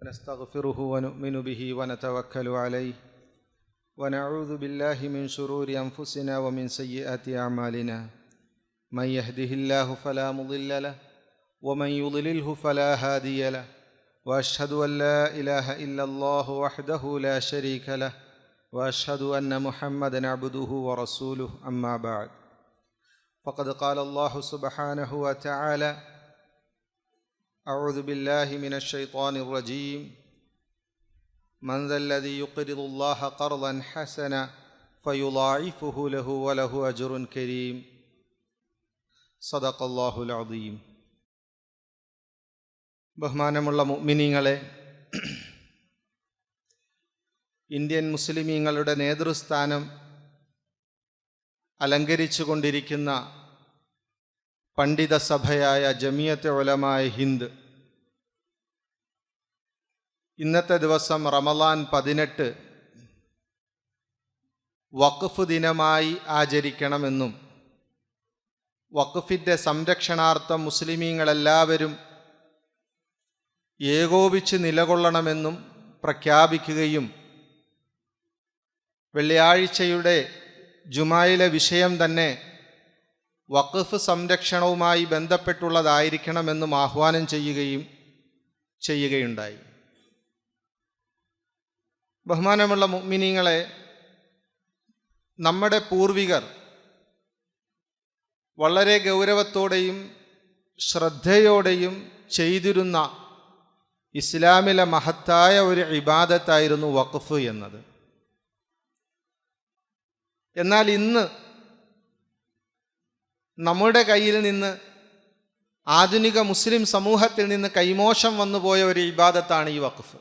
ونستغفره ونؤمن به ونتوكل عليه ونعوذ بالله من شرور أنفسنا ومن سيئات أعمالنا من يهده الله فلا مضل له ومن يضلله فلا هادي له وأشهد أن لا إله إلا الله وحده لا شريك له وأشهد أن محمدًا عبده ورسوله أما بعد فقد قال الله سبحانه وتعالى أعوذ بالله من الشيطان الرجيم من ذا الذي يقرض الله قرضا حسنا فيضاعفه له وله أجر كريم صدق الله العظيم. ബഹുമാനമുള്ള മുഅ്മിനീങ്ങളെ, ഇന്ത്യൻ മുസ്ലിമീങ്ങളുടെ നേതൃസ്ഥാനം അലങ്കരിച്ചു കൊണ്ടിരിക്കുന്ന പണ്ഡിത സഭയായ ജമിയത്തെ ഉലമായെ ഹിന്ദ് ഇന്നത്തെ ദിവസം റമളാൻ 18 വഖഫ് ദിനമായി ആചരിക്കണമെന്നും വഖഫിൻ്റെ സംരക്ഷണാർത്ഥം മുസ്ലിമീങ്ങളെല്ലാവരും ഏകോപിച്ച് നിലകൊള്ളണമെന്നും പ്രഖ്യാപിക്കുകയും വെള്ളിയാഴ്ചയുടെ ജുമായിലെ വിഷയം തന്നെ വഖഫ് സംരക്ഷണവുമായി ബന്ധപ്പെട്ടുള്ളതായിരിക്കണമെന്നും ആഹ്വാനം ചെയ്യുകയുണ്ടായി. ബഹുമാനമുള്ള മുഅ്മിനീങ്ങളെ, നമ്മുടെ പൂർവികർ വളരെ ഗൗരവത്തോടെയും ശ്രദ്ധയോടെയും ചെയ്തിരുന്ന ഇസ്ലാമിലെ മഹത്തായ ഒരു ഇബാദത്തായിരുന്നു വഖഫ് എന്നത്. എന്നാൽ ഇന്ന് നമ്മുടെ കയ്യിൽ നിന്ന്, ആധുനിക മുസ്ലിം സമൂഹത്തിൽ നിന്ന് കൈമോശം വന്നുപോയ ഒരു ഇബാദത്താണ് ഈ വഖഫ്.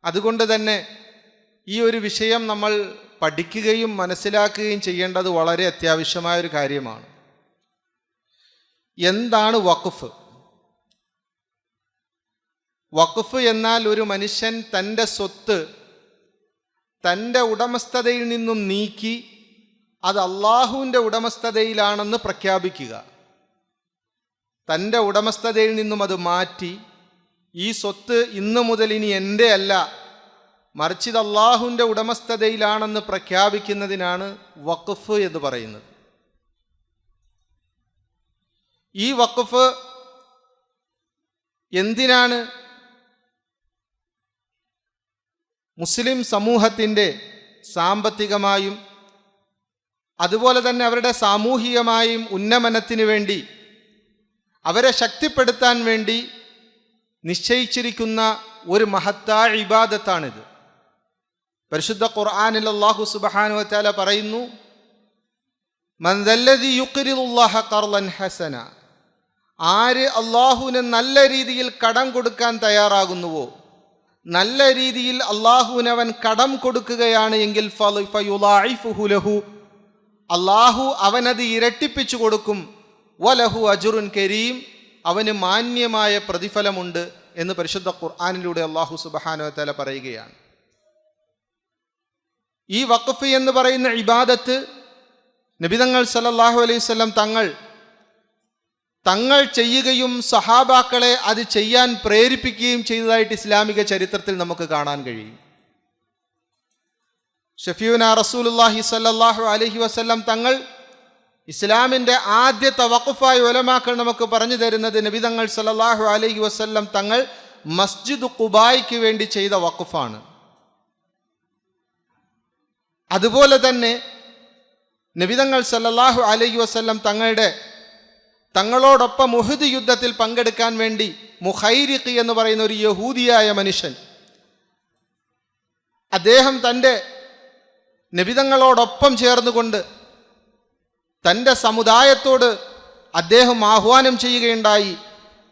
അതുകൊണ്ട് തന്നെ ഈ ഒരു വിഷയം നമ്മൾ പഠിക്കുകയും മനസ്സിലാക്കുകയും ചെയ്യേണ്ടത് വളരെ അത്യാവശ്യമായ ഒരു കാര്യമാണ്. എന്താണ് വഖഫ്? വഖഫ് എന്നാൽ ഒരു മനുഷ്യൻ തൻ്റെ സ്വത്ത് തൻ്റെ ഉടമസ്ഥതയിൽ നിന്നും നീക്കി അത് അള്ളാഹുവിൻ്റെ ഉടമസ്ഥതയിലാണെന്ന് പ്രഖ്യാപിക്കുക. തൻ്റെ ഉടമസ്ഥതയിൽ നിന്നും അത് മാറ്റി ഈ സ്വത്ത് ഇന്നു മുതൽ ഇനി എൻ്റെ അല്ല, മറിച്ച് ഇത് അള്ളാഹുവിൻ്റെ ഉടമസ്ഥതയിലാണെന്ന് പ്രഖ്യാപിക്കുന്നതിനാണ് വഖഫ് എന്ന് പറയുന്നത്. ഈ വഖഫ് എന്തിനാണ്? മുസ്ലിം സമൂഹത്തിൻ്റെ സാമ്പത്തികമായും അതുപോലെ തന്നെ അവരുടെ സാമൂഹികമായും ഉന്നമനത്തിന് വേണ്ടി, അവരെ ശക്തിപ്പെടുത്താൻ വേണ്ടി നിശ്ചയിച്ചിരിക്കുന്ന ഒരു മഹത്തായ ഇബാദത്താണിത്. പരിശുദ്ധ ഖുർആനിൽ അല്ലാഹു സുബ്ഹാനഹു വ തആല പറയുന്നു, മൻ ദല്ലദി യുഖ്രിദുല്ലാഹ ഖർളൻ ഹസന, ആര് അള്ളാഹുവിന് നല്ല രീതിയിൽ കടം കൊടുക്കാൻ തയ്യാറാകുന്നുവോ, നല്ല രീതിയിൽ അള്ളാഹുവിന് അവൻ കടം കൊടുക്കുകയാണ് എങ്കിൽ ഫയുളാഇഫുഹു ലഹു, അള്ളാഹു അവനത് ഇരട്ടിപ്പിച്ചു കൊടുക്കും. വലഹു അജ്റുൻ കരീം, അവന് മാന്യമായ പ്രതിഫലമുണ്ട് എന്ന് പരിശുദ്ധ ഖുർആനിലൂടെ അല്ലാഹു സുബ്ഹാനഹു വ തആല പറയുകയാണ്. ഈ വഖഫ് എന്ന് പറയുന്ന ഇബാദത്ത് നബിതങ്ങൾ സല്ലല്ലാഹു അലൈഹി വസല്ലം തങ്ങൾ ചെയ്യുകയും സഹാബാക്കളെ അത് ചെയ്യാൻ പ്രേരിപ്പിക്കുകയും ചെയ്തതായിട്ട് ഇസ്ലാമിക ചരിത്രത്തിൽ നമുക്ക് കാണാൻ കഴിയും. ഷഫീഉന റസൂലുള്ളാഹി സ്വല്ലല്ലാഹു അലൈഹി വസല്ലം തങ്ങൾ ഇസ്ലാമിൻ്റെ ആദ്യത്തെ വഖഫായ ഉലമാക്കൾ നമുക്ക് പറഞ്ഞു തരുന്നത് നബിതങ്ങൾ സല്ലല്ലാഹു അലൈഹി വസല്ലം തങ്ങൾ മസ്ജിദ് ഖുബായ്ക്ക് വേണ്ടി ചെയ്ത വഖഫാണ്. അതുപോലെ തന്നെ നബിതങ്ങൾ സല്ലല്ലാഹു അലൈഹി വസല്ലം തങ്ങളോടൊപ്പം ഉഹദ് യുദ്ധത്തിൽ പങ്കെടുക്കാൻ വേണ്ടി മുഖൈരിഖ് എന്ന് പറയുന്ന ഒരു യഹൂദിയായ മനുഷ്യൻ, അദ്ദേഹം തൻ്റെ നബിതങ്ങളോടൊപ്പം ചേർന്നുകൊണ്ട് തൻ്റെ സമുദായത്തോട് അദ്ദേഹം ആഹ്വാനം ചെയ്യുകയുണ്ടായി,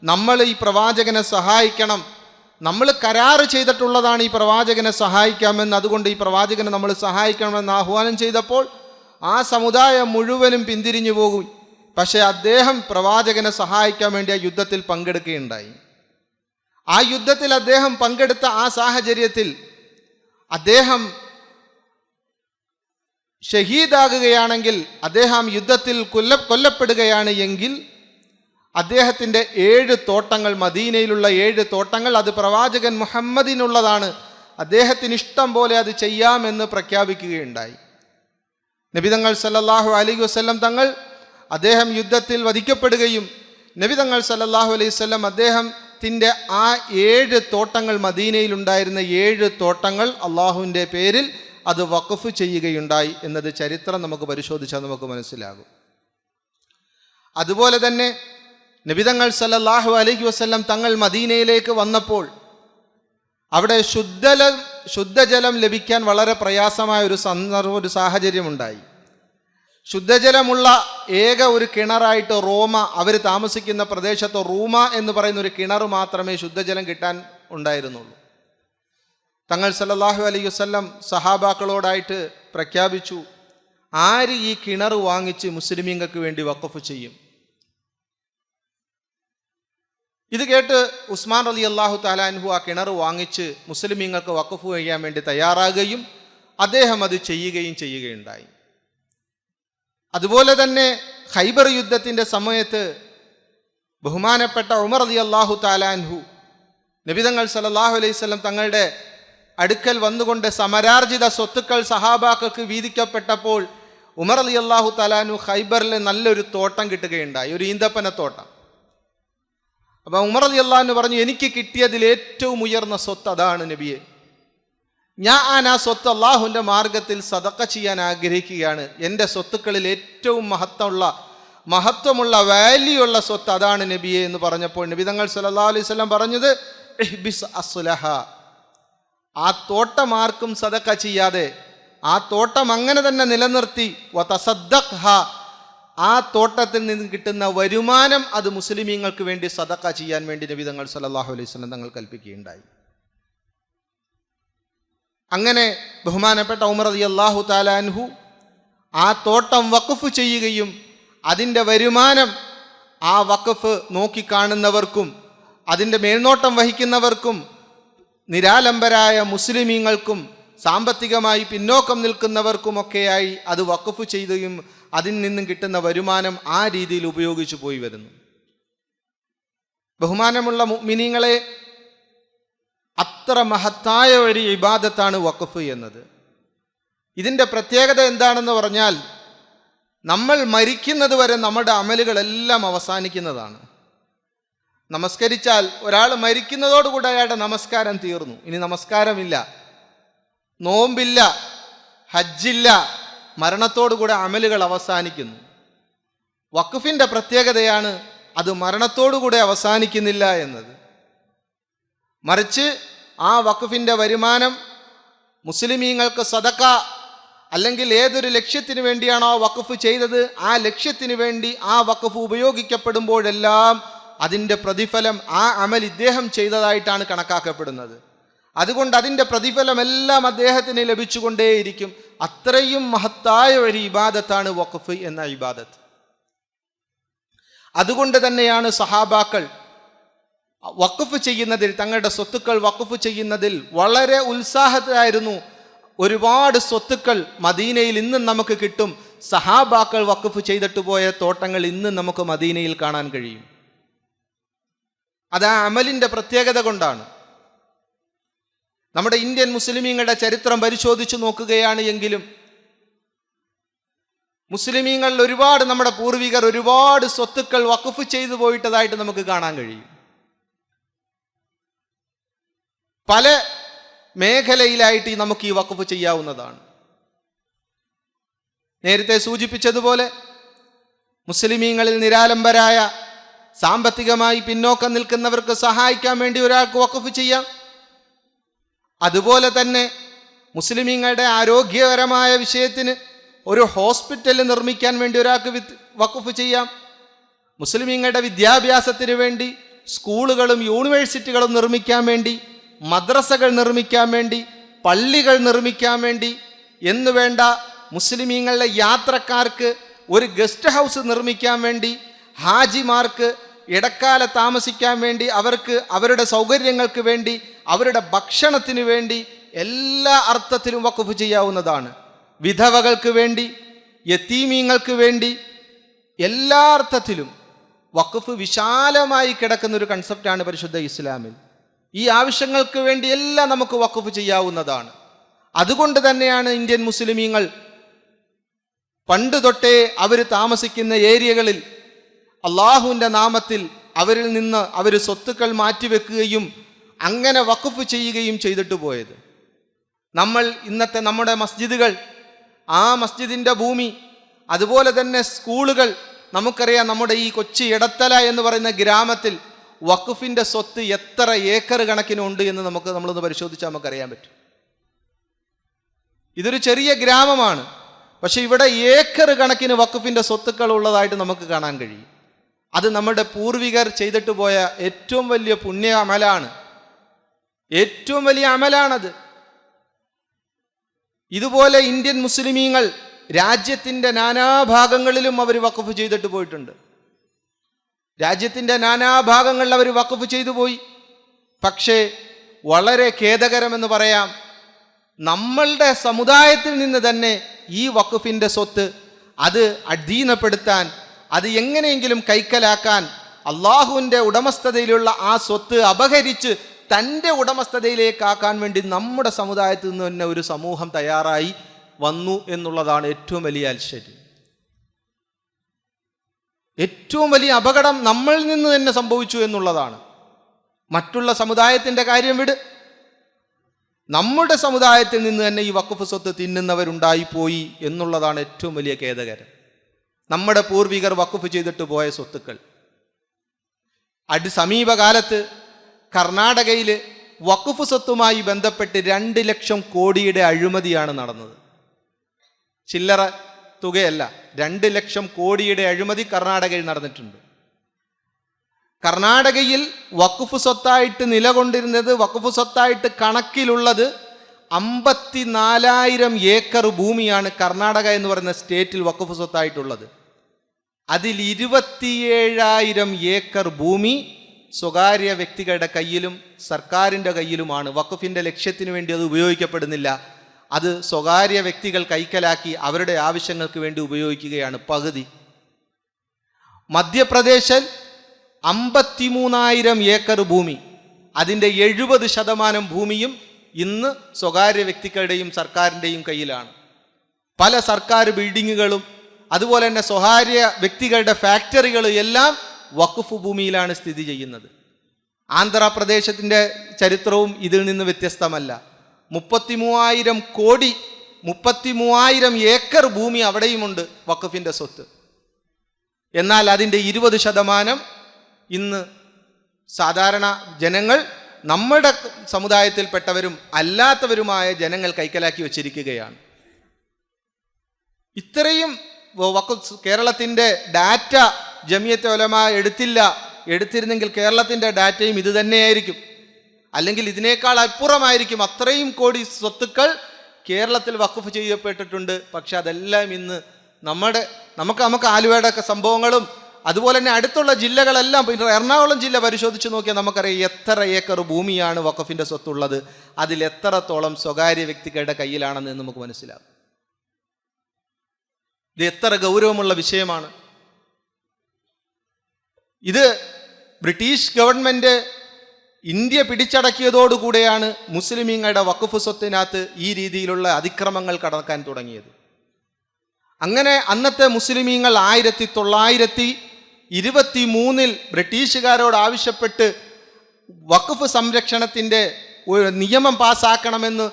നമ്മൾ ഈ പ്രവാചകനെ സഹായിക്കണം, നമ്മൾ കരാറ് ചെയ്തിട്ടുള്ളതാണ് ഈ പ്രവാചകനെ സഹായിക്കാമെന്ന്, അതുകൊണ്ട് ഈ പ്രവാചകനെ നമ്മൾ സഹായിക്കണമെന്ന് ആഹ്വാനം ചെയ്തപ്പോൾ ആ സമുദായം മുഴുവനും പിന്തിരിഞ്ഞു പോകും. പക്ഷേ അദ്ദേഹം പ്രവാചകനെ സഹായിക്കാൻ വേണ്ടി ആ യുദ്ധത്തിൽ പങ്കെടുക്കുകയുണ്ടായി. ആ യുദ്ധത്തിൽ അദ്ദേഹം പങ്കെടുത്ത ആ സാഹചര്യത്തിൽ അദ്ദേഹം ഷഹീദാകുകയാണെങ്കിൽ, അദ്ദേഹം യുദ്ധത്തിൽ കൊല്ലപ്പെടുകയാണ് എങ്കിൽ അദ്ദേഹത്തിൻ്റെ 7 തോട്ടങ്ങൾ, മദീനയിലുള്ള 7 തോട്ടങ്ങൾ, അത് പ്രവാചകൻ മുഹമ്മദിനുള്ളതാണ്, അദ്ദേഹത്തിന് ഇഷ്ടം പോലെ അത് ചെയ്യാമെന്ന് പ്രഖ്യാപിക്കുകയുണ്ടായി. നബി തങ്ങൾ സല്ലല്ലാഹു അലൈഹി വസല്ലം തങ്ങൾ, അദ്ദേഹം യുദ്ധത്തിൽ വധിക്കപ്പെടുകയും നബി തങ്ങൾ സല്ലല്ലാഹു അലൈഹി വസല്ലം അദ്ദേഹത്തിൻ്റെ ആ 7 തോട്ടങ്ങൾ, മദീനയിലുണ്ടായിരുന്ന 7 തോട്ടങ്ങൾ അള്ളാഹുവിൻ്റെ പേരിൽ അത് വഖഫ് ചെയ്യുകയുണ്ടായി എന്നത് ചരിത്രം നമുക്ക് പരിശോധിച്ചാൽ നമുക്ക് മനസ്സിലാകും. അതുപോലെ തന്നെ നബി തങ്ങൾ സല്ലല്ലാഹു അലൈഹി വസല്ലം തങ്ങൾ മദീനയിലേക്ക് വന്നപ്പോൾ അവിടെ ശുദ്ധജലം ലഭിക്കാൻ വളരെ പ്രയാസമായ ഒരു സാഹചര്യമുണ്ടായി. ശുദ്ധജലമുള്ള ഏക ഒരു കിണറായിട്ട് അവർ താമസിക്കുന്ന പ്രദേശത്ത് റൂമ എന്ന് പറയുന്ന ഒരു കിണർ മാത്രമേ ശുദ്ധജലം കിട്ടാൻ ഉണ്ടായിരുന്നുള്ളൂ. തങ്ങൾ സല്ലല്ലാഹു അലൈഹി വസല്ലം സഹാബാക്കളോടായിട്ട് പ്രഖ്യാപിച്ചു, ആര് ഈ കിണർ വാങ്ങിച്ച് മുസ്ലിമീങ്ങൾക്ക് വേണ്ടി വഖഫ് ചെയ്യും? ഇത് കേട്ട് ഉസ്മാൻ റളിയല്ലാഹു തആല അൻഹു ആ കിണർ വാങ്ങിച്ച് മുസ്ലിമീങ്ങൾക്ക് വഖഫ് ചെയ്യാൻ വേണ്ടി തയ്യാറാകുകയും അദ്ദേഹം അത് ചെയ്യുകയുണ്ടായി. അതുപോലെ തന്നെ ഖൈബർ യുദ്ധത്തിൻ്റെ സമയത്ത് ബഹുമാനപ്പെട്ട ഉമർ റളിയല്ലാഹു തആല അൻഹു നബി തങ്ങൾ സല്ലല്ലാഹു അലൈഹി വസല്ലം തങ്ങളുടെ അടുക്കൽ വന്നുകൊണ്ട് സമരാർജിത സ്വത്തുക്കൾ സഹാബാക്കൾക്ക് വീതിക്കപ്പെട്ടപ്പോൾ ഉമർ റളിയല്ലാഹു തആല അൻഹു ഖൈബറിലെ നല്ലൊരു തോട്ടം കിട്ടുകയുണ്ടായി, ഒരു ഈന്തപ്പനത്തോട്ടം. അപ്പോൾ ഉമർ റളിയല്ലാഹു അൻഹു പറഞ്ഞു, എനിക്ക് കിട്ടിയതിൽ ഏറ്റവും ഉയർന്ന സ്വത്ത് അതാണ് നബിയെ, ഞാൻ ആ സ്വത്ത് അള്ളാഹുവിൻ്റെ മാർഗത്തിൽ സദഖ ചെയ്യാൻ ആഗ്രഹിക്കുകയാണ്. എൻ്റെ സ്വത്തുക്കളിൽ ഏറ്റവും മഹത്വമുള്ള വാല്യുള്ള സ്വത്ത് അതാണ് നബിയെ എന്ന് പറഞ്ഞപ്പോൾ നബി തങ്ങൾ സല്ലല്ലാഹു അലൈഹി വസല്ലം പറഞ്ഞത്, ഇഹ്ബിസ് അസ്ലഹ, ആ തോട്ടം ആർക്കും സദഖ ചെയ്യാതെ ആ തോട്ടം അങ്ങനെ തന്നെ നിലനിർത്തി, വതസദ്ദഖ്ഹ, ആ തോട്ടത്തിൽ നിന്ന് കിട്ടുന്ന വരുമാനം അത് മുസ്ലിമീങ്ങൾക്ക് വേണ്ടി സദഖ ചെയ്യാൻ വേണ്ടി നബി തങ്ങൾ സല്ലല്ലാഹു അലൈഹി വസല്ലം തങ്ങൾ കൽപ്പിക്കുകയുണ്ടായി. അങ്ങനെ ബഹുമാനപ്പെട്ട ഉമർ റളിയല്ലാഹു തആല അൻഹു ആ തോട്ടം വഖഫ് ചെയ്യുകയും അതിൻ്റെ വരുമാനം ആ വഖഫ് നോക്കിക്കാണുന്നവർക്കും അതിൻ്റെ മേൽനോട്ടം വഹിക്കുന്നവർക്കും നിരാലംബരായ മുസ്ലിമീങ്ങൾക്കും സാമ്പത്തികമായി പിന്നോക്കം നിൽക്കുന്നവർക്കുമൊക്കെയായി അത് വഖഫ് ചെയ്യുകയും അതിൽ നിന്നും കിട്ടുന്ന വരുമാനം ആ രീതിയിൽ ഉപയോഗിച്ചു പോയി വരുന്നു. ബഹുമാനമുള്ള മുഅ്മിനീങ്ങളെ, അത്ര മഹത്തായ ഒരു ഇബാദത്താണ് വഖഫ് എന്നത്. ഇതിൻ്റെ പ്രത്യേകത എന്താണെന്ന് പറഞ്ഞാൽ, നമ്മൾ മരിക്കുന്നത് വരെ നമ്മുടെ അമലുകളെല്ലാം അവസാനിക്കുന്നതാണ്. നമസ്കരിച്ചാൽ ഒരാൾ മരിക്കുന്നതോടുകൂടി അയാളുടെ നമസ്കാരം തീർന്നു, ഇനി നമസ്കാരമില്ല, നോമ്പില്ല, ഹജ്ജില്ല, മരണത്തോടുകൂടെ അമലുകൾ അവസാനിക്കുന്നു. വഖഫിൻ്റെ പ്രത്യേകതയാണ് അത് മരണത്തോടുകൂടെ അവസാനിക്കുന്നില്ല എന്നത്. മറിച്ച് ആ വഖഫിൻ്റെ വരുമാനം മുസ്ലിമീങ്ങൾക്ക് സദഖ അല്ലെങ്കിൽ ഏതൊരു ലക്ഷ്യത്തിന് വേണ്ടിയാണോ വഖഫ് ചെയ്തത് ആ ലക്ഷ്യത്തിന് വേണ്ടി ആ വഖഫ് ഉപയോഗിക്കപ്പെടുമ്പോഴെല്ലാം അതിൻ്റെ പ്രതിഫലം ആ അമൽ ഇദ്ദേഹം ചെയ്തതായിട്ടാണ് കണക്കാക്കപ്പെടുന്നത്. അതുകൊണ്ട് അതിൻ്റെ പ്രതിഫലമെല്ലാം അദ്ദേഹത്തിന് ലഭിച്ചുകൊണ്ടേയിരിക്കും. അത്രയും മഹത്തായ ഒരു ഇബാദത്താണ് വഖഫ് എന്ന ഇബാദത്ത്. അതുകൊണ്ട് തന്നെയാണ് സഹാബാക്കൾ വഖഫ് ചെയ്യുന്നതിൽ, തങ്ങളുടെ സ്വത്തുക്കൾ വഖഫ് ചെയ്യുന്നതിൽ വളരെ ഉത്സാഹത്തിലായിരുന്നു. ഒരുപാട് സ്വത്തുക്കൾ മദീനയിൽ ഇന്നും നമുക്ക് കിട്ടും. സഹാബാക്കൾ വഖഫ് ചെയ്തിട്ട് പോയ തോട്ടങ്ങൾ ഇന്നും നമുക്ക് മദീനയിൽ കാണാൻ കഴിയും. അത് ആ അമലിൻ്റെ പ്രത്യേകത കൊണ്ടാണ്. നമ്മുടെ ഇന്ത്യൻ മുസ്ലിമീങ്ങളുടെ ചരിത്രം പരിശോധിച്ചു നോക്കുകയാണ് എങ്കിലും മുസ്ലിമീങ്ങളിൽ ഒരുപാട്, നമ്മുടെ പൂർവികർ ഒരുപാട് സ്വത്തുക്കൾ വഖഫ് ചെയ്തു പോയിട്ടതായിട്ട് നമുക്ക് കാണാൻ കഴിയും. പല മേഖലയിലായിട്ട് നമുക്ക് ഈ വഖഫ് ചെയ്യാവുന്നതാണ്. നേരത്തെ സൂചിപ്പിച്ചതുപോലെ മുസ്ലിമീങ്ങളിൽ നിരാലംബരായ സാമ്പത്തികമായി പിന്നോക്കം നിൽക്കുന്നവർക്ക് സഹായിക്കാൻ വേണ്ടി ഒരാൾക്ക് വഖഫ് ചെയ്യാം. അതുപോലെ തന്നെ മുസ്ലിമീങ്ങളുടെ ആരോഗ്യപരമായ വിഷയത്തിന് ഒരു ഹോസ്പിറ്റൽ നിർമ്മിക്കാൻ വേണ്ടി ഒരാൾക്ക് വഖഫ് ചെയ്യാം. മുസ്ലിമീങ്ങളുടെ വിദ്യാഭ്യാസത്തിന് വേണ്ടി സ്കൂളുകളും യൂണിവേഴ്സിറ്റികളും നിർമ്മിക്കാൻ വേണ്ടി, മദ്രസകൾ നിർമ്മിക്കാൻ വേണ്ടി, പള്ളികൾ നിർമ്മിക്കാൻ വേണ്ടി എന്ന് വേണ്ട, മുസ്ലിമീങ്ങളുടെ യാത്രക്കാർക്ക് ഒരു ഗസ്റ്റ് ഹൗസ് നിർമ്മിക്കാൻ വേണ്ടി, ഹാജിമാർക്ക് ഇടക്കാല താമസിക്കാൻ വേണ്ടി, അവർക്ക് അവരുടെ സൗകര്യങ്ങൾക്ക് വേണ്ടി, അവരുടെ ഭക്ഷണത്തിന് വേണ്ടി എല്ലാ അർത്ഥത്തിലും വഖഫ് ചെയ്യാവുന്നതാണ്. വിധവകൾക്ക് വേണ്ടി, യതീമീങ്ങൾക്ക് വേണ്ടി, എല്ലാ അർത്ഥത്തിലും വഖഫ് വിശാലമായി കിടക്കുന്ന ഒരു കൺസെപ്റ്റാണ് പരിശുദ്ധ ഇസ്ലാമിൽ. ഈ ആവശ്യങ്ങൾക്ക് വേണ്ടിയെല്ലാം നമുക്ക് വഖഫ് ചെയ്യാവുന്നതാണ്. അതുകൊണ്ട് തന്നെയാണ് ഇന്ത്യൻ മുസ്ലിമീങ്ങൾ പണ്ട് തൊട്ടേ അവർ താമസിക്കുന്ന ഏരിയകളിൽ അള്ളാഹുവിൻ്റെ നാമത്തിൽ അവരിൽ നിന്ന് അവർ സ്വത്തുക്കൾ മാറ്റിവെക്കുകയും അങ്ങനെ വഖഫ് ചെയ്യുകയും ചെയ്തിട്ട് പോയത്. നമ്മൾ ഇന്നത്തെ നമ്മുടെ മസ്ജിദുകൾ, ആ മസ്ജിദിൻ്റെ ഭൂമി, അതുപോലെ തന്നെ സ്കൂളുകൾ, നമുക്കറിയാം നമ്മുടെ ഈ കൊച്ചി എടത്തല എന്ന് പറയുന്ന ഗ്രാമത്തിൽ വഖഫിൻ്റെ സ്വത്ത് എത്ര ഏക്കർ കണക്കിനുണ്ട് എന്ന് നമ്മളൊന്ന് പരിശോധിച്ചാൽ നമുക്കറിയാൻ പറ്റും. ഇതൊരു ചെറിയ ഗ്രാമമാണ്, പക്ഷെ ഇവിടെ ഏക്കർ കണക്കിന് വഖഫിൻ്റെ സ്വത്തുക്കൾ ഉള്ളതായിട്ട് നമുക്ക് കാണാൻ കഴിയും. അത് നമ്മുടെ പൂർവികർ ചെയ്തിട്ട് പോയ ഏറ്റവും വലിയ പുണ്യ അമലാണ്, ഏറ്റവും വലിയ അമലാണത്. ഇതുപോലെ ഇന്ത്യൻ മുസ്ലിമീങ്ങൾ രാജ്യത്തിൻ്റെ നാനാഭാഗങ്ങളിലും അവർ വഖഫ് ചെയ്തിട്ട് പോയിട്ടുണ്ട്. രാജ്യത്തിൻ്റെ നാനാഭാഗങ്ങളിൽ അവർ വഖഫ് ചെയ്തു പോയി. പക്ഷേ വളരെ ഖേദകരമെന്ന് പറയാം, നമ്മളുടെ സമുദായത്തിൽ നിന്ന് തന്നെ ഈ വഖഫിൻ്റെ സ്വത്ത് അത് അധീനപ്പെടുത്താൻ, അത് എങ്ങനെയെങ്കിലും കൈക്കലാക്കാൻ, അള്ളാഹുവിൻ്റെ ഉടമസ്ഥതയിലുള്ള ആ സ്വത്ത് അപഹരിച്ച് തൻ്റെ ഉടമസ്ഥതയിലേക്കാക്കാൻ വേണ്ടി നമ്മുടെ സമുദായത്തിൽ നിന്ന് തന്നെ ഒരു സമൂഹം തയ്യാറായി വന്നു എന്നുള്ളതാണ് ഏറ്റവും വലിയ ആശ്ചര്യം. ഏറ്റവും വലിയ അപകടം നമ്മളിൽ നിന്ന് തന്നെ സംഭവിച്ചു എന്നുള്ളതാണ്. മറ്റുള്ള സമുദായത്തിൻ്റെ കാര്യം വിട്, നമ്മുടെ സമുദായത്തിൽ നിന്ന് തന്നെ ഈ വഖഫ് സ്വത്ത് തിന്നുന്നവരുണ്ടായിപ്പോയി എന്നുള്ളതാണ് ഏറ്റവും വലിയ ഖേദകരം. നമ്മുടെ പൂർവികർ വഖഫ് ചെയ്തിട്ട് പോയ സ്വത്തുക്കൾ. സമീപകാലത്ത് കർണാടകയിൽ വഖഫ് സ്വത്തുമായി ബന്ധപ്പെട്ട് 2 ലക്ഷം കോടിയുടെ അഴിമതിയാണ് നടന്നത്. ചില്ലറ തുകയല്ല, 2 ലക്ഷം കോടിയുടെ അഴിമതി കർണാടകയിൽ നടന്നിട്ടുണ്ട്. കർണാടകയിൽ വഖഫ് സ്വത്തായിട്ട് നിലകൊണ്ടിരുന്നത്, വഖഫ് സ്വത്തായിട്ട് കണക്കിലുള്ളത് 54,000 ഏക്കർ ഭൂമിയാണ് കർണാടക എന്ന് പറയുന്ന സ്റ്റേറ്റിൽ വഖഫ് സ്വത്തായിട്ടുള്ളത്. അതിൽ 27,000 ഏക്കർ ഭൂമി സ്വകാര്യ വ്യക്തികളുടെ കയ്യിലും സർക്കാരിൻ്റെ കയ്യിലുമാണ്. വഖഫിൻ്റെ ലക്ഷ്യത്തിന് വേണ്ടി അത് ഉപയോഗിക്കപ്പെടുന്നില്ല. അത് സ്വകാര്യ വ്യക്തികൾ കൈക്കലാക്കി അവരുടെ ആവശ്യങ്ങൾക്ക് വേണ്ടി ഉപയോഗിക്കുകയാണ്. പകുതി. മധ്യപ്രദേശിൽ 53,000 ഏക്കർ ഭൂമി, അതിൻ്റെ 70% ഭൂമിയും ഇന്ന് സ്വകാര്യ വ്യക്തികളുടെയും സർക്കാരിൻ്റെയും കയ്യിലാണ്. പല സർക്കാർ ബിൽഡിങ്ങുകളും അതുപോലെ തന്നെ സ്വകാര്യ വ്യക്തികളുടെ ഫാക്ടറികളും എല്ലാം വഖഫ് ഭൂമിയിലാണ് സ്ഥിതി ചെയ്യുന്നത്. ആന്ധ്രാപ്രദേശത്തിൻ്റെ ചരിത്രവും ഇതിൽ നിന്ന് വ്യത്യസ്തമല്ല. 33,000 കോടി 33,000 ഏക്കർ ഭൂമി അവിടെയുമുണ്ട് വഖഫിൻ്റെ സ്വത്ത്. എന്നാൽ അതിൻ്റെ 20% ഇന്ന് സാധാരണ ജനങ്ങൾ, നമ്മുടെ സമുദായത്തിൽപ്പെട്ടവരും അല്ലാത്തവരുമായ ജനങ്ങൾ കൈക്കലാക്കി വച്ചിരിക്കുകയാണ്. ഇത്രയും വഖഫ് കേരളത്തിൻ്റെ ഡാറ്റ ജമിയത്തെ ഉലമ എടുത്തിരുന്നെങ്കിൽ കേരളത്തിൻ്റെ ഡാറ്റയും ഇത് തന്നെയായിരിക്കും, അല്ലെങ്കിൽ ഇതിനേക്കാൾ അപ്പുറമായിരിക്കും. അത്രയും കോടി സ്വത്തുക്കൾ കേരളത്തിൽ വഖഫ് ചെയ്യപ്പെട്ടിട്ടുണ്ട്. പക്ഷെ അതെല്ലാം ഇന്ന് നമുക്ക് ആലുവയുടെ സംഭവങ്ങളും അതുപോലെ തന്നെ അടുത്തുള്ള ജില്ലകളെല്ലാം, എറണാകുളം ജില്ല പരിശോധിച്ച് നോക്കിയാൽ നമുക്കറിയാം എത്ര ഏക്കർ ഭൂമിയാണ് വഖഫിൻ്റെ സ്വത്തുള്ളത്, അതിൽ എത്രത്തോളം സ്വകാര്യ വ്യക്തികളുടെ കയ്യിലാണെന്ന് നമുക്ക് മനസ്സിലാകും. ഇത് എത്ര ഗൗരവമുള്ള വിഷയമാണ്. ഇത് ബ്രിട്ടീഷ് ഗവൺമെൻറ് ഇന്ത്യ പിടിച്ചടക്കിയതോടുകൂടെയാണ് മുസ്ലിമീങ്ങളുടെ വഖഫ് സ്വത്തിനകത്ത് ഈ രീതിയിലുള്ള അതിക്രമങ്ങൾ കടക്കാൻ തുടങ്ങിയത്. അങ്ങനെ അന്നത്തെ മുസ്ലിമീങ്ങൾ 1923 ബ്രിട്ടീഷുകാരോട് ആവശ്യപ്പെട്ട് വഖഫ് സംരക്ഷണത്തിൻ്റെ ഒരു നിയമം പാസ്സാക്കണമെന്ന്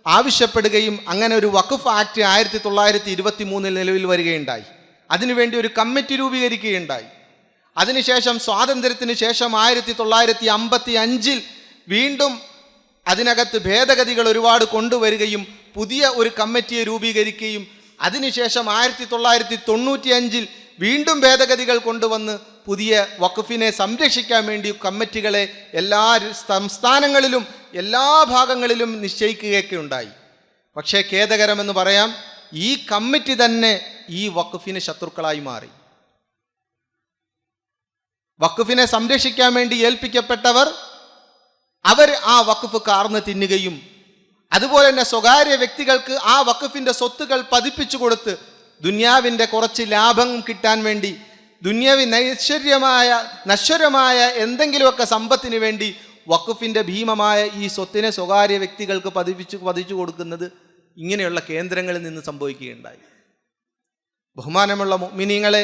ആവശ്യപ്പെടുകയും അങ്ങനെ ഒരു വഖഫ് ആക്ട് 1923 നിലവിൽ വരികയുണ്ടായി. അതിനുവേണ്ടി ഒരു കമ്മിറ്റി രൂപീകരിക്കുകയുണ്ടായി. അതിനുശേഷം സ്വാതന്ത്ര്യത്തിന് ശേഷം 1955 വീണ്ടും അതിനകത്ത് ഭേദഗതികൾ ഒരുപാട് കൊണ്ടുവരികയും പുതിയ ഒരു കമ്മിറ്റിയെ രൂപീകരിക്കുകയും അതിനുശേഷം 1995 വീണ്ടും ഭേദഗതികൾ കൊണ്ടുവന്ന് പുതിയ വഖഫിനെ സംരക്ഷിക്കാൻ വേണ്ടി കമ്മിറ്റികളെ എല്ലാ സംസ്ഥാനങ്ങളിലും എല്ലാ ഭാഗങ്ങളിലും നിശ്ചയിക്കുകയൊക്കെ ഉണ്ടായി. പക്ഷേ ഖേദകരമെന്ന് പറയാം, ഈ കമ്മിറ്റി തന്നെ ഈ വഖഫിന് ശത്രുക്കളായി മാറി. വഖഫിനെ സംരക്ഷിക്കാൻ വേണ്ടി ഏൽപ്പിക്കപ്പെട്ടവർ അവർ ആ വഖഫ് കാർന്ന് തിന്നുകയും അതുപോലെ തന്നെ സ്വകാര്യ വ്യക്തികൾക്ക് ആ വഖഫിൻ്റെ സ്വത്തുകൾ പതിപ്പിച്ചു കൊടുത്ത് ദുനിയാവിൻ്റെ കുറച്ച് ലാഭം കിട്ടാൻ വേണ്ടി ദുന്യവി നശ്വരമായ എന്തെങ്കിലുമൊക്കെ സമ്പത്തിന് വേണ്ടി വഖഫിൻ്റെ ഭീമമായ ഈ സ്വത്തിനെ സ്വകാര്യ വ്യക്തികൾക്ക് പതിച്ചു കൊടുക്കുന്നത് ഇങ്ങനെയുള്ള കേന്ദ്രങ്ങളിൽ നിന്ന് സംഭവിക്കുകയുണ്ടായി. ബഹുമാനമുള്ള മുഅ്മിനീങ്ങളെ,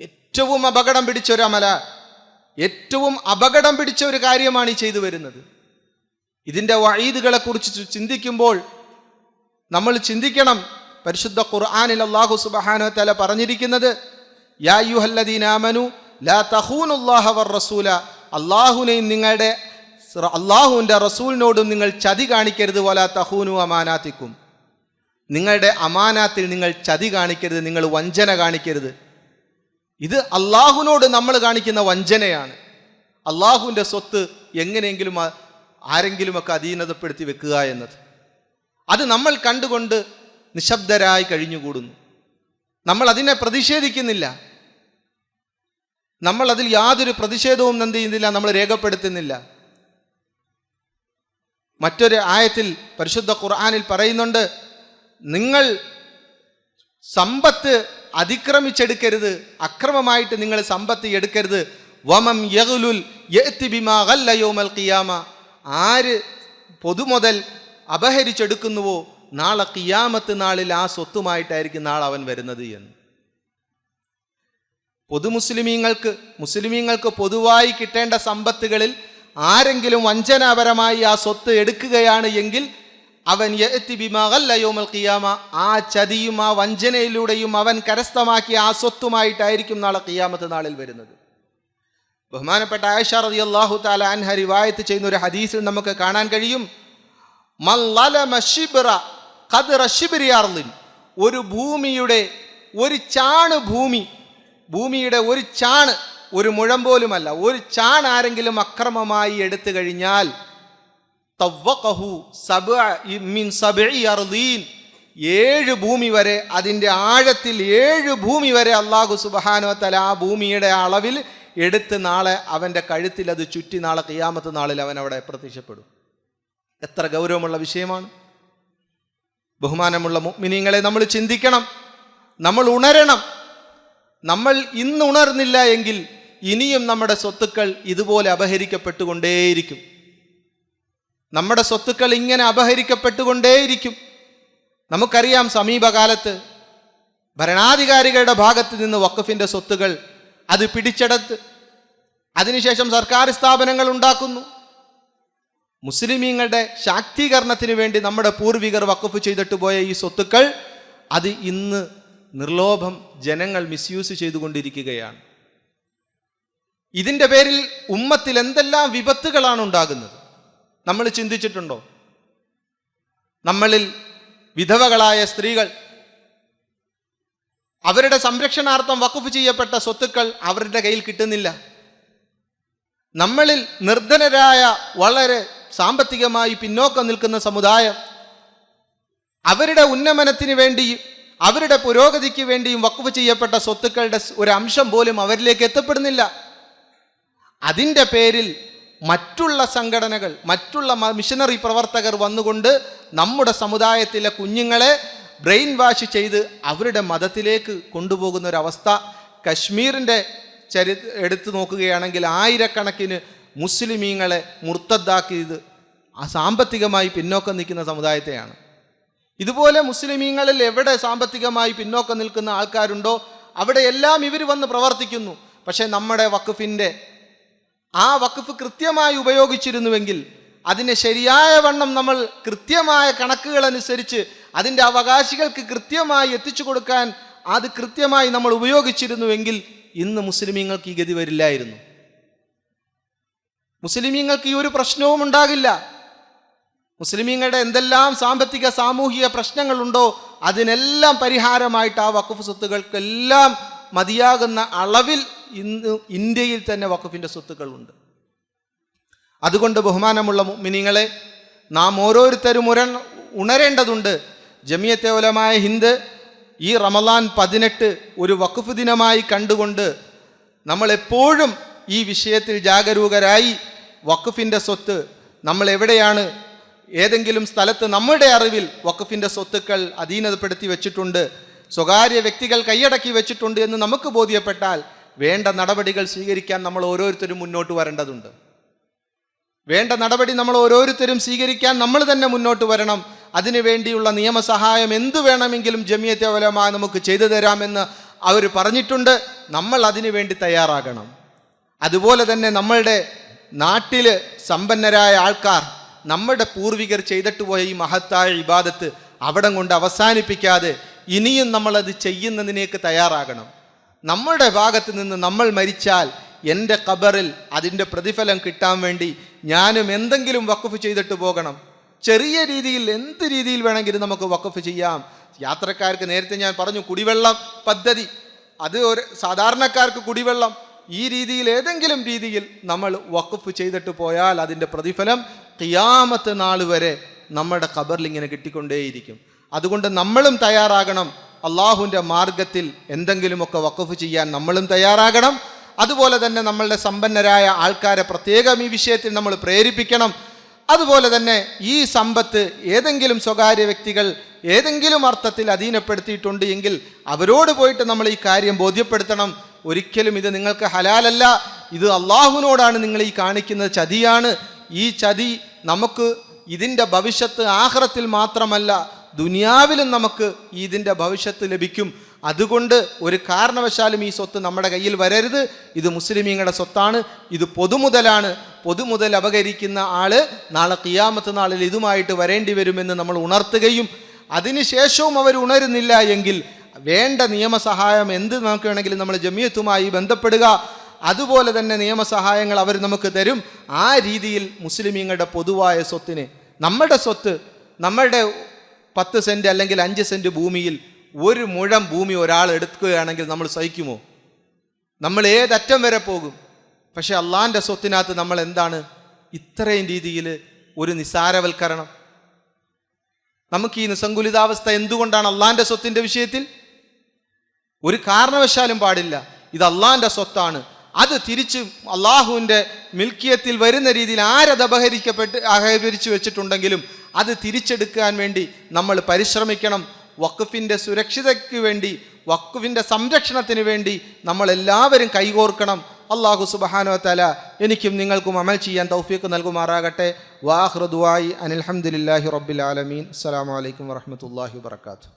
ഏറ്റവും അപകടം പിടിച്ച ഒരു അമല, ഏറ്റവും അപകടം പിടിച്ച ഒരു കാര്യമാണ് ഈ ചെയ്തു വരുന്നത്. ഇതിൻ്റെ വഈദുകളെ കുറിച്ച് ചിന്തിക്കുമ്പോൾ നമ്മൾ ചിന്തിക്കണം. പരിശുദ്ധ ഖുർആനിൽ അല്ലാഹു സുബ്ഹാനഹു വ തആല പറഞ്ഞിരിക്കുന്നത്, യാ അയ്യുഹല്ലദീന ആമനു ലാ തഖൂനുല്ലാഹ വർ റസൂല, അല്ലാഹുവിൻ്റെ റസൂലിനോടും നിങ്ങൾ ചതി കാണിക്കരുത്. വലാ തഖൂനു അമാനാതിക്കും, നിങ്ങളുടെ അമാനാത്തിൽ നിങ്ങൾ ചതി കാണിക്കരുത്, നിങ്ങൾ വഞ്ചന കാണിക്കരുത്. ഇത് അള്ളാഹുവിനോട് നമ്മൾ കാണിക്കുന്ന വഞ്ചനയാണ്. അള്ളാഹുവിൻ്റെ സ്വത്ത് എങ്ങനെയെങ്കിലും ആരെങ്കിലുമൊക്കെ അധീനതപ്പെടുത്തി വെക്കുക എന്നത്, അത് നമ്മൾ കണ്ടുകൊണ്ട് നിശബ്ദരായി കഴിഞ്ഞുകൂടുന്നു. നമ്മൾ അതിനെ പ്രതിഷേധിക്കുന്നില്ല, നമ്മൾ അതിൽ യാതൊരു പ്രതിഷേധവും എന്ത് ചെയ്യുന്നില്ല, നമ്മൾ രേഖപ്പെടുത്തുന്നില്ല. മറ്റൊരു ആയത്തിൽ പരിശുദ്ധ ഖുർആനിൽ പറയുന്നുണ്ട്, നിങ്ങൾ സമ്പത്ത് അതിക്രമിച്ചെടുക്കരുത്, അക്രമമായിട്ട് നിങ്ങൾ സമ്പത്ത് എടുക്കരുത്. വമം യഗ്ലുൽ യഅതി ബിമാ ഗല്ല യൗമൽ ഖിയാമ, ആര് പൊതുമുതൽ അപഹരിച്ചെടുക്കുന്നുവോ നാളെ ഖിയാമത്ത് നാളിൽ ആ സ്വത്തുമായിട്ടായിരിക്കും നാളെ അവൻ വരുന്നത് എന്ന്. മുസ്ലിമീങ്ങൾക്ക് പൊതുവായി കിട്ടേണ്ട സമ്പത്തുകളിൽ ആരെങ്കിലും വഞ്ചനാപരമായി ആ സ്വത്ത് എടുക്കുകയാണ് എങ്കിൽ അവൻ യഅതി ബിമാ ഗല്ല യൗമൽ ഖിയാമ, ആ ചതിയും ആ വഞ്ചനയിലൂടെയും അവൻ കരസ്ഥമാക്കിയ ആ സ്വത്തുമായിട്ടായിരിക്കും നാളെ ഖിയാമത്ത് നാളിൽ വരുന്നത്. ബഹുമാനപ്പെട്ട ആയിഷ റളിയല്ലാഹു തആല അൻഹ റിവായത്ത് ചെയ്യുന്ന ഒരു ഹദീസിൽ നമുക്ക് കാണാൻ കഴിയും, മൻ ലലമ ശിബ്റ ഖദ്റ ശിബ്രി അർളിൻ, ഒരു ഭൂമിയുടെ ഒരു ചാണ് ഭൂമിയുടെ ഒരു ചാണ്, ഒരു മുഴം പോലുമല്ല, ഒരു ചാണ് ആരെങ്കിലും അക്രമമായി എടുത്തു കഴിഞ്ഞാൽ തവ്വഖഹു മിൻ സബ്ഇ അർളീൻ, 7 ഭൂമി വരെ, അതിൻ്റെ ആഴത്തിൽ 7 ഭൂമി വരെ അല്ലാഹു സുബ്ഹാനഹു വ തആല ആ ഭൂമിയുടെ അളവിൽ എടുത്ത് നാളെ അവൻ്റെ കഴുത്തിൽ അത് ചുറ്റി നാളെ ഖിയാമത്ത് നാളിൽ അവൻ അവിടെ പ്രത്യക്ഷപ്പെടും. എത്ര ഗൗരവമുള്ള വിഷയമാണ്. ബഹുമാനമുള്ള മുഅ്മിനീങ്ങളെ, നമ്മൾ ചിന്തിക്കണം, നമ്മൾ ഉണരണം. നമ്മൾ ഇന്ന് ഉണർന്നില്ല എങ്കിൽ ഇനിയും നമ്മുടെ സ്വത്തുക്കൾ ഇതുപോലെ അപഹരിക്കപ്പെട്ടുകൊണ്ടേയിരിക്കും. നമ്മുടെ സ്വത്തുക്കൾ ഇങ്ങനെ അപഹരിക്കപ്പെട്ടുകൊണ്ടേയിരിക്കും. നമുക്കറിയാം, സമീപകാലത്ത് ഭരണാധികാരികളുടെ ഭാഗത്ത് നിന്ന് വഖഫിൻ്റെ സ്വത്തുകൾ അത് പിടിച്ചെടുത്ത് അതിനുശേഷം സർക്കാർ സ്ഥാപനങ്ങൾ ഉണ്ടാക്കുന്നു. മുസ്ലിമീങ്ങളുടെ ശാക്തീകരണത്തിന് വേണ്ടി നമ്മുടെ പൂർവികർ വഖഫ് ചെയ്തിട്ട് പോയ ഈ സ്വത്തുക്കൾ അത് ഇന്ന് നിർലോഭം ജനങ്ങൾ മിസ്യൂസ് ചെയ്തുകൊണ്ടിരിക്കുകയാണ്. ഇതിൻ്റെ പേരിൽ ഉമ്മത്തിൽ എന്തെല്ലാം വിപത്തുകളാണ് ഉണ്ടാകുന്നത്, നമ്മൾ ചിന്തിച്ചിട്ടുണ്ടോ? നമ്മളിൽ വിധവകളായ സ്ത്രീകൾ അവരുടെ സംരക്ഷണാർത്ഥം വഖഫ് ചെയ്യപ്പെട്ട സ്വത്തുക്കൾ അവരുടെ കയ്യിൽ കിട്ടുന്നില്ല. നമ്മളിൽ നിർധനരായ വളരെ സാമ്പത്തികമായി പിന്നോക്കം നിൽക്കുന്ന സമുദായം അവരുടെ ഉന്നമനത്തിന് വേണ്ടിയും അവരുടെ പുരോഗതിക്ക് വേണ്ടിയും വഖഫ് ചെയ്യപ്പെട്ട സ്വത്തുക്കളുടെ ഒരു അംശം പോലും അവരിലേക്ക് എത്തപ്പെടുന്നില്ല. അതിൻ്റെ പേരിൽ മറ്റുള്ള സംഘടനകൾ, മറ്റുള്ള മിഷനറി പ്രവർത്തകർ വന്നുകൊണ്ട് നമ്മുടെ സമുദായത്തിലെ കുഞ്ഞുങ്ങളെ ബ്രെയിൻ വാഷ് ചെയ്ത് അവരുടെ മതത്തിലേക്ക് കൊണ്ടുപോകുന്ന ഒരവസ്ഥ കശ്മീരിൻ്റെ എടുത്തു നോക്കുകയാണെങ്കിൽ ആയിരക്കണക്കിന് മുസ്ലിമീങ്ങളെ മുർത്തദ്ദാക്കിയത് ആ സാമ്പത്തികമായി പിന്നോക്കം നിൽക്കുന്ന സമുദായത്തെയാണ്. ഇതുപോലെ മുസ്ലിമീങ്ങളിൽ എവിടെ സാമ്പത്തികമായി പിന്നോക്കം നിൽക്കുന്ന ആൾക്കാരുണ്ടോ അവിടെയെല്ലാം ഇവർ വന്ന് പ്രവർത്തിക്കുന്നു. പക്ഷേ നമ്മുടെ വഖഫിൻ്റെ ആ വഖഫ് കൃത്യമായി ഉപയോഗിച്ചിരുന്നുവെങ്കിൽ, അതിനെ ശരിയായ വണ്ണം നമ്മൾ കൃത്യമായ കണക്കുകൾ അനുസരിച്ച് അതിൻ്റെ അവകാശികൾക്ക് കൃത്യമായി എത്തിച്ചു കൊടുക്കാൻ അത് കൃത്യമായി നമ്മൾ ഉപയോഗിച്ചിരുന്നുവെങ്കിൽ ഇന്ന് മുസ്ലിമീങ്ങൾക്ക് ഈ ഗതി വരില്ലായിരുന്നു. മുസ്ലിമീങ്ങൾക്ക് ഈ ഒരു പ്രശ്നവും ഉണ്ടാകില്ല. മുസ്ലിമീങ്ങളുടെ എന്തെല്ലാം സാമ്പത്തിക സാമൂഹിക പ്രശ്നങ്ങളുണ്ടോ അതിനെല്ലാം പരിഹാരമായിട്ട് ആ വഖഫ് സ്വത്തുക്കൾക്കെല്ലാം മതിയാകുന്ന അളവിൽ ഇന്ന് ഇന്ത്യയിൽ തന്നെ വഖഫിൻ്റെ സ്വത്തുക്കളുണ്ട്. അതുകൊണ്ട് ബഹുമാനമുള്ള മുഅ്മിനീങ്ങളെ, നാം ഓരോരുത്തരും ഉണരേണ്ടതുണ്ട്. ജമിയത്തെ ഉലമായ ഹിന്ദ് ഈ റമളാൻ 18 ഒരു വഖഫ് ദിനമായി കണ്ടുകൊണ്ട് നമ്മളെപ്പോഴും ഈ വിഷയത്തിൽ ജാഗരൂകരായി വഖഫിൻ്റെ സ്വത്ത് നമ്മൾ എവിടെയാണ്, ഏതെങ്കിലും സ്ഥലത്ത് നമ്മുടെ അറിവിൽ വഖഫിൻ്റെ സ്വത്തുക്കൾ അധീനപ്പെടുത്തി വെച്ചിട്ടുണ്ട്, സ്വകാര്യ വ്യക്തികൾ കൈയടക്കി വെച്ചിട്ടുണ്ട് എന്ന് നമുക്ക് ബോധ്യപ്പെട്ടാൽ വേണ്ട നടപടികൾ സ്വീകരിക്കാൻ നമ്മൾ ഓരോരുത്തരും മുന്നോട്ട് വരേണ്ടതുണ്ട്. വേണ്ട നടപടി നമ്മൾ ഓരോരുത്തരും സ്വീകരിക്കാൻ നമ്മൾ തന്നെ മുന്നോട്ട് വരണം. അതിനു വേണ്ടിയുള്ള നിയമസഹായം എന്തു വേണമെങ്കിലും ജമിയത്തെ ഉലമാ നമുക്ക് ചെയ്തു തരാമെന്ന് അവർ പറഞ്ഞിട്ടുണ്ട്. നമ്മൾ അതിനു വേണ്ടി തയ്യാറാകണം. അതുപോലെ തന്നെ നമ്മളുടെ നാട്ടിൽ സമ്പന്നരായ ആൾക്കാർ നമ്മുടെ പൂർവികർ ചെയ്തിട്ട് പോയ ഈ മഹത്തായ ഇബാദത്ത് അവിടം കൊണ്ട് അവസാനിപ്പിക്കാതെ ഇനിയും നമ്മളത് ചെയ്യുന്നതിനേക്ക് തയ്യാറാകണം. നമ്മുടെ ഭാഗത്ത് നിന്ന് നമ്മൾ മരിച്ചാൽ എൻ്റെ ഖബറിൽ അതിൻ്റെ പ്രതിഫലം കിട്ടാൻ വേണ്ടി ഞാനും എന്തെങ്കിലും വഖഫ് ചെയ്തിട്ട് പോകണം. ചെറിയ രീതിയിൽ എന്ത് രീതിയിൽ വേണമെങ്കിലും നമുക്ക് വഖഫ് ചെയ്യാം. യാത്രക്കാർക്ക് നേരത്തെ ഞാൻ പറഞ്ഞു കുടിവെള്ളം പദ്ധതി, അത് ഒരു സാധാരണക്കാർക്ക് കുടിവെള്ളം, ഈ രീതിയിൽ ഏതെങ്കിലും രീതിയിൽ നമ്മൾ വഖഫ് ചെയ്തിട്ട് പോയാൽ അതിൻ്റെ പ്രതിഫലം ഖിയാമത്ത് നാൾ വരെ നമ്മുടെ ഖബറിൽ ഇങ്ങനെ കിട്ടിക്കൊണ്ടേയിരിക്കും. അതുകൊണ്ട് നമ്മളും തയ്യാറാകണം. അള്ളാഹുവിൻ്റെ മാർഗത്തിൽ എന്തെങ്കിലുമൊക്കെ വഖഫ് ചെയ്യാൻ നമ്മളും തയ്യാറാകണം. അതുപോലെ തന്നെ നമ്മളുടെ സമ്പന്നരായ ആൾക്കാരെ പ്രത്യേകം ഈ വിഷയത്തിൽ നമ്മൾ പ്രേരിപ്പിക്കണം. അതുപോലെ തന്നെ ഈ സമ്പത്ത് ഏതെങ്കിലും സ്വകാര്യ വ്യക്തികൾ ഏതെങ്കിലും അർത്ഥത്തിൽ അധീനപ്പെടുത്തിയിട്ടുണ്ട് എങ്കിൽ അവരോട് പോയിട്ട് നമ്മൾ ഈ കാര്യം ബോധ്യപ്പെടുത്തണം. ഒരിക്കലും ഇത് നിങ്ങൾക്ക് ഹലാലല്ല, ഇത് അള്ളാഹുവിനോടാണ് നിങ്ങൾ ഈ കാണിക്കുന്നത് ചതിയാണ്. ഈ ചതി നമുക്ക് ഇതിൻ്റെ ഭവിഷ്യത്ത് ആഖിറത്തിൽ മാത്രമല്ല ദുനിയാവിലും നമുക്ക് ഇതിൻ്റെ ഭവിഷ്യത്ത് ലഭിക്കും. അതുകൊണ്ട് ഒരു കാരണവശാലും ഈ സ്വത്ത് നമ്മുടെ കയ്യിൽ വരരുത്. ഇത് മുസ്ലിമീങ്ങളുടെ സ്വത്താണ്, ഇത് പൊതുമുതലാണ്. പൊതുമുതൽ അപകരിക്കുന്ന ആള് നാളെ ഖിയാമത്ത് നാളിൽ ഇതുമായിട്ട് വരേണ്ടി വരുമെന്ന് നമ്മൾ ഉണർത്തുകയും അതിനുശേഷവും അവർ ഉണരുന്നില്ല എങ്കിൽ വേണ്ട നിയമസഹായം എന്ത് നമുക്ക് വേണമെങ്കിലും നമ്മൾ ജമിയത്തുമായി ബന്ധപ്പെടുക. അതുപോലെ തന്നെ നിയമസഹായങ്ങൾ അവർ നമുക്ക് തരും. ആ രീതിയിൽ മുസ്ലിമീങ്ങളുടെ പൊതുവായ സ്വത്തിനെ, നമ്മുടെ സ്വത്ത്, നമ്മളുടെ 10 സെൻറ്റ് അല്ലെങ്കിൽ 5 സെൻറ്റ് ഭൂമിയിൽ 1 മുഴം ഭൂമി ഒരാൾ എടുക്കുകയാണെങ്കിൽ നമ്മൾ സഹിക്കുമോ? നമ്മൾ ഏതറ്റം വരെ പോകും. പക്ഷെ അള്ളാഹിൻ്റെ സ്വത്തിനകത്ത് നമ്മൾ എന്താണ് ഇത്രയും രീതിയിൽ ഒരു നിസാരവൽക്കരണം? നമുക്ക് ഈ നിസ്സങ്കുലിതാവസ്ഥ എന്തുകൊണ്ടാണ് അള്ളാഹിൻ്റെ സ്വത്തിൻ്റെ വിഷയത്തിൽ? ഒരു കാരണവശാലും പാടില്ല. ഇത് അള്ളാഹിൻ്റെ സ്വത്താണ്. അത് തിരിച്ച് അള്ളാഹുവിൻ്റെ മിൽക്കിയത്തിൽ വരുന്ന രീതിയിൽ ആരത് അപഹരിച്ചു വെച്ചിട്ടുണ്ടെങ്കിലും അത് തിരിച്ചെടുക്കാൻ വേണ്ടി നമ്മൾ പരിശ്രമിക്കണം. വഖഫിൻ്റെ സുരക്ഷിതയ്ക്ക് വേണ്ടി, വഖഫിൻ്റെ സംരക്ഷണത്തിന് വേണ്ടി നമ്മളെല്ലാവരും കൈകോർക്കണം. അല്ലാഹു സുബ്ഹാനഹു വ തആല എനിക്കും നിങ്ങൾക്കും അമൽ ചെയ്യാൻ തൗഫീഖ് നൽകുമാറാകട്ടെ. വാഖിറു ദുആഇ അനിൽ ഹംദുലില്ലാഹി റബ്ബിൽ ആലമീൻ. അസ്സലാമു അലൈക്കും വറഹ്മത്തുള്ളാഹി വബറകാതുഹു.